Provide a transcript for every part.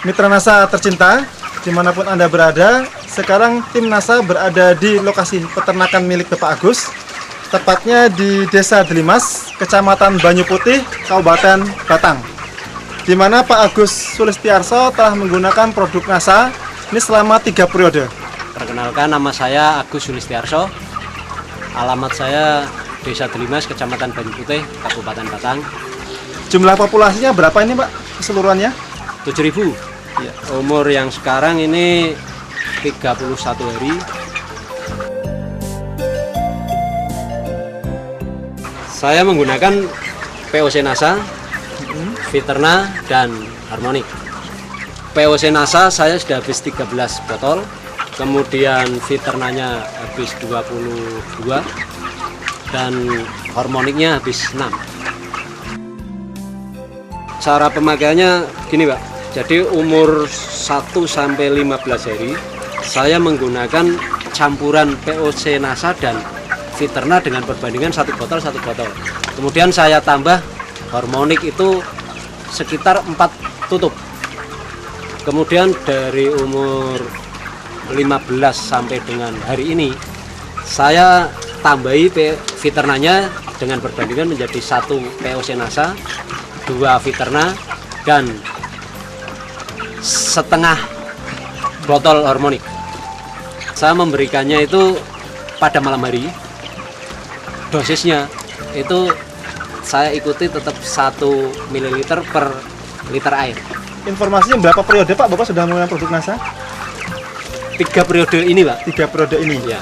Mitra NASA tercinta, dimanapun Anda berada, sekarang tim NASA berada di lokasi peternakan milik Bapak Agus, tepatnya di Desa Delimas, Kecamatan Banyu Putih, Kabupaten Batang, di mana Pak Agus Sulistiarso telah menggunakan produk NASA ini selama 3 periode. Perkenalkan, nama saya Agus Sulistiarso, alamat saya Desa Delimas, Kecamatan Banyu Putih, Kabupaten Batang. Jumlah populasinya berapa ini Pak keseluruhannya? 7.000. Ya. Umur yang sekarang ini 31 hari. Saya menggunakan POC NASA, Viterna, dan Harmonic. POC NASA saya sudah habis 13 botol, kemudian Viternanya habis 22, dan Harmonicnya habis 6. Cara pemakaiannya gini Pak, jadi umur 1 sampai 15 hari saya menggunakan campuran POC NASA dan Viterna dengan perbandingan 1 botol. Kemudian saya tambah Harmonic itu sekitar 4 tutup. Kemudian dari umur 15 sampai dengan hari ini saya tambahi Viternanya dengan perbandingan menjadi 1 POC NASA, 2 Viterna, dan setengah botol Harmonic. Saya memberikannya itu pada malam hari. Dosisnya itu saya ikuti tetap 1 ml per liter air. Informasinya berapa periode Pak Bapak sudah menggunakan produk NASA? 3 periode ini Pak. 3 periode ini Ya.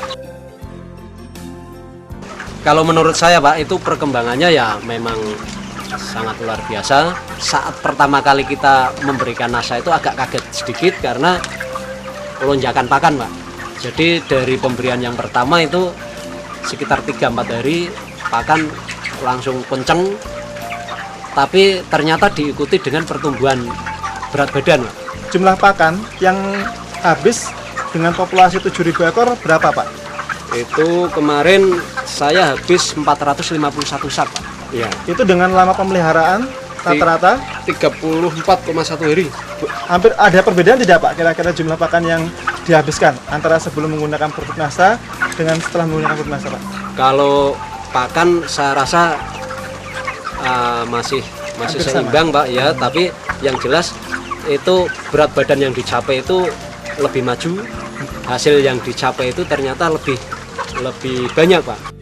Kalau menurut saya Pak, itu perkembangannya ya memang sangat luar biasa. Saat pertama kali kita memberikan NASA itu agak kaget sedikit karena lonjakan pakan Pak. Jadi dari pemberian yang pertama itu sekitar 3-4 hari pakan langsung kenceng, tapi ternyata diikuti dengan pertumbuhan berat badan Pak. Jumlah pakan yang habis dengan populasi 7.000 ekor berapa Pak? Itu kemarin saya habis 451 sak Pak. Ya. Itu dengan lama pemeliharaan rata-rata 34,1 hari. hampir ada perbedaan tidak Pak kira-kira jumlah pakan yang dihabiskan antara sebelum menggunakan produk NASA dengan setelah menggunakan produk NASA Pak? Kalau pakan saya rasa masih Hampir seimbang Pak ya, tapi yang jelas itu berat badan yang dicapai itu lebih maju, hasil yang dicapai itu ternyata lebih banyak Pak.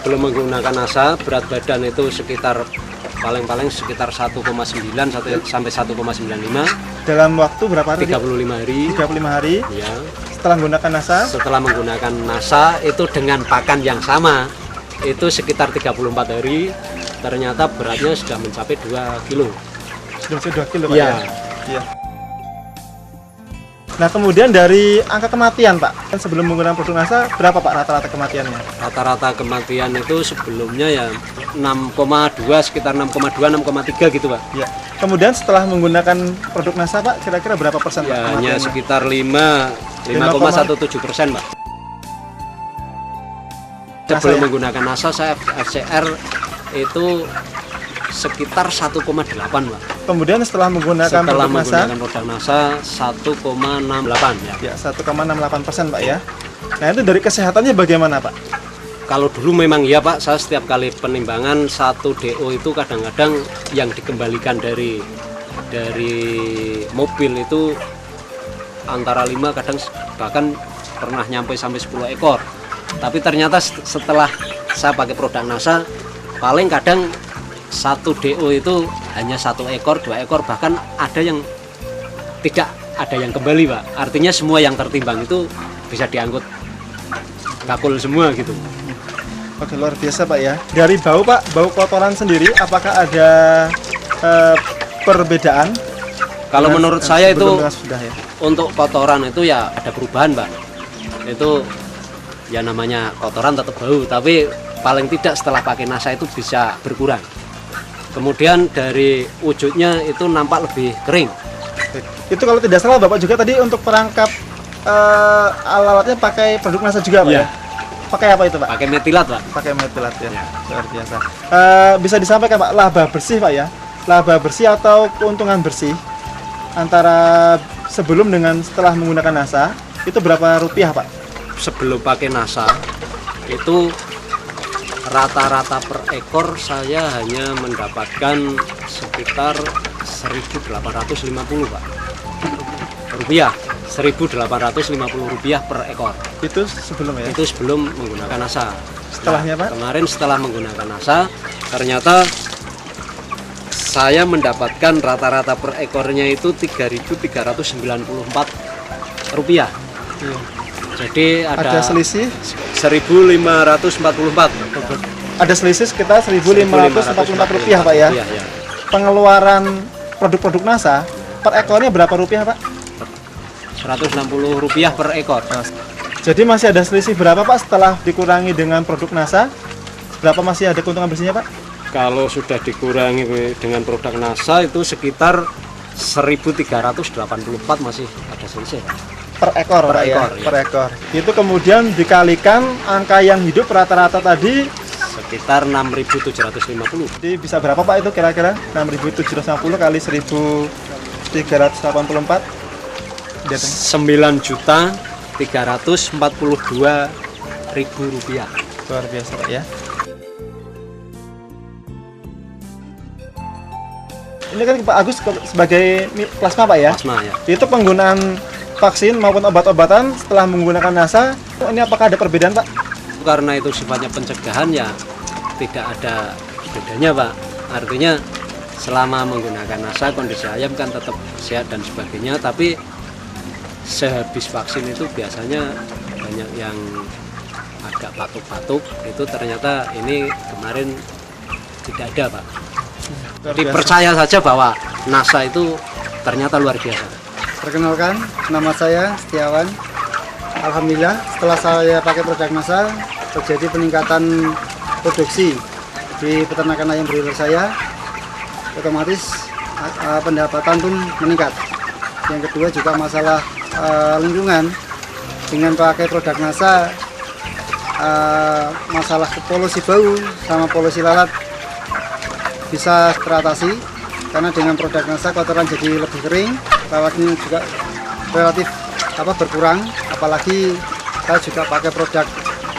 Sebelum menggunakan NASA, berat badan itu sekitar paling sekitar 1,9 sampai 1,95. Dalam waktu berapa hari? 35 hari. 35 hari Ya. setelah menggunakan NASA. Setelah menggunakan NASA itu dengan pakan yang sama itu sekitar 34 hari, ternyata beratnya sudah mencapai 2 kilo. Sudah 2 kilo Pak Ya. Ya. Nah kemudian dari angka kematian Pak, kan sebelum menggunakan produk NASA berapa Pak rata-rata kematiannya? Rata-rata kematian itu sebelumnya ya 6,2, sekitar 6,2, 6,3 gitu Pak. Ya. Kemudian setelah menggunakan produk NASA Pak, kira-kira berapa persen Pak Ya, hanya kematiannya? sekitar 5,17% Pak. Sebelum ya? menggunakan NASA saya FCR itu sekitar 1,8 Pak. Kemudian setelah menggunakan Setelah produk NASA, menggunakan produk NASA 1,68 ya. ya 1,68% Pak ya. Nah itu dari kesehatannya bagaimana Pak? Kalau dulu memang ya Pak, saya setiap kali penimbangan 1 DO itu kadang-kadang yang dikembalikan dari mobil itu antara 5, kadang bahkan pernah nyampe sampai 10 ekor. Tapi ternyata setelah saya pakai produk NASA, paling kadang 1 DO itu hanya 1 ekor, 2 ekor, bahkan ada yang tidak ada yang kembali Pak. Artinya semua yang tertimbang itu bisa diangkut bakul semua gitu. Oke, luar biasa Pak ya. Dari bau Pak, bau kotoran sendiri, apakah ada perbedaan? Kalau dengan- menurut saya itu sebelum dengan sudah ya. untuk kotoran itu ya ada perubahan, Pak. Itu ya namanya kotoran tetap bau, tapi paling tidak setelah pakai NASA itu bisa berkurang. Kemudian dari wujudnya itu nampak lebih kering. Itu kalau tidak salah Bapak juga tadi untuk perangkap alat-alatnya pakai produk NASA juga Pak Iya. ya? Pakai apa itu Pak? Pakai metilat, Pak. Pakai metilat ya, luar biasa. Bisa disampaikan Pak, laba bersih Pak ya? Laba bersih atau keuntungan bersih antara sebelum dengan setelah menggunakan NASA itu berapa rupiah Pak? Sebelum pakai NASA itu rata-rata per ekor saya hanya mendapatkan sekitar 1.850 Pak. Rupiah. 1.850 rupiah per ekor. Itu sebelum ya? Itu sebelum menggunakan NASA. Setelahnya, Pak? Kemarin setelah menggunakan NASA, ternyata saya mendapatkan rata-rata per ekornya itu 3.394 rupiah. Iya. Jadi Ada selisih? 1.544. Ada selisih sekitar 1.544 rupiah Pak ya? Iya, iya. Pengeluaran produk-produk NASA per ekornya berapa rupiah Pak? 160 rupiah per ekor. Jadi masih ada selisih berapa Pak setelah dikurangi dengan produk NASA? Berapa masih ada keuntungan bersihnya Pak? Kalau sudah dikurangi dengan produk NASA itu sekitar 1.384 masih ada selisih. Per ekor Per Pak ya? ekor, ya. Per ekor. Itu kemudian dikalikan angka yang hidup rata-rata tadi, Sekitar 6.750. jadi bisa berapa Pak itu kira-kira? 6.750 kali 1.384? 9.342.000 rupiah. Luar biasa Pak ya. Ini kan Pak Agus sebagai plasma Pak ya? Plasma ya. Itu penggunaan vaksin maupun obat-obatan setelah menggunakan NASA, ini apakah ada perbedaan Pak? Karena itu sifatnya pencegahan ya tidak ada bedanya Pak. Artinya selama menggunakan NASA kondisi ayam kan tetap sehat dan sebagainya, tapi sehabis vaksin itu biasanya banyak yang agak batuk-batuk, itu ternyata ini kemarin tidak ada Pak. Luar Jadi biasa. percaya saja bahwa NASA itu ternyata luar biasa. Perkenalkan, nama saya Setiawan. Alhamdulillah, setelah saya pakai produk NASA, terjadi peningkatan produksi di peternakan ayam broiler saya. Otomatis pendapatan pun meningkat. Yang kedua juga masalah lingkungan. Dengan pakai produk NASA, masalah polusi bau sama polusi lalat bisa teratasi, karena dengan produk NASA kotoran jadi lebih kering, lalatnya juga relatif berkurang. Apalagi saya juga pakai produk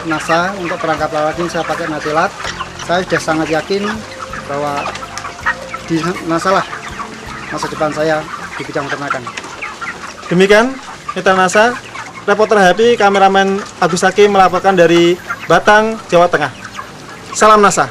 NASA untuk perangkap lalat ini, saya pakai metilat. Saya sudah sangat yakin bahwa di NASA lah masa depan saya di bidang peternakan. Demikian mitra NASA, reporter Happy, kameramen Agus Hakim melaporkan dari Batang, Jawa Tengah. Salam NASA.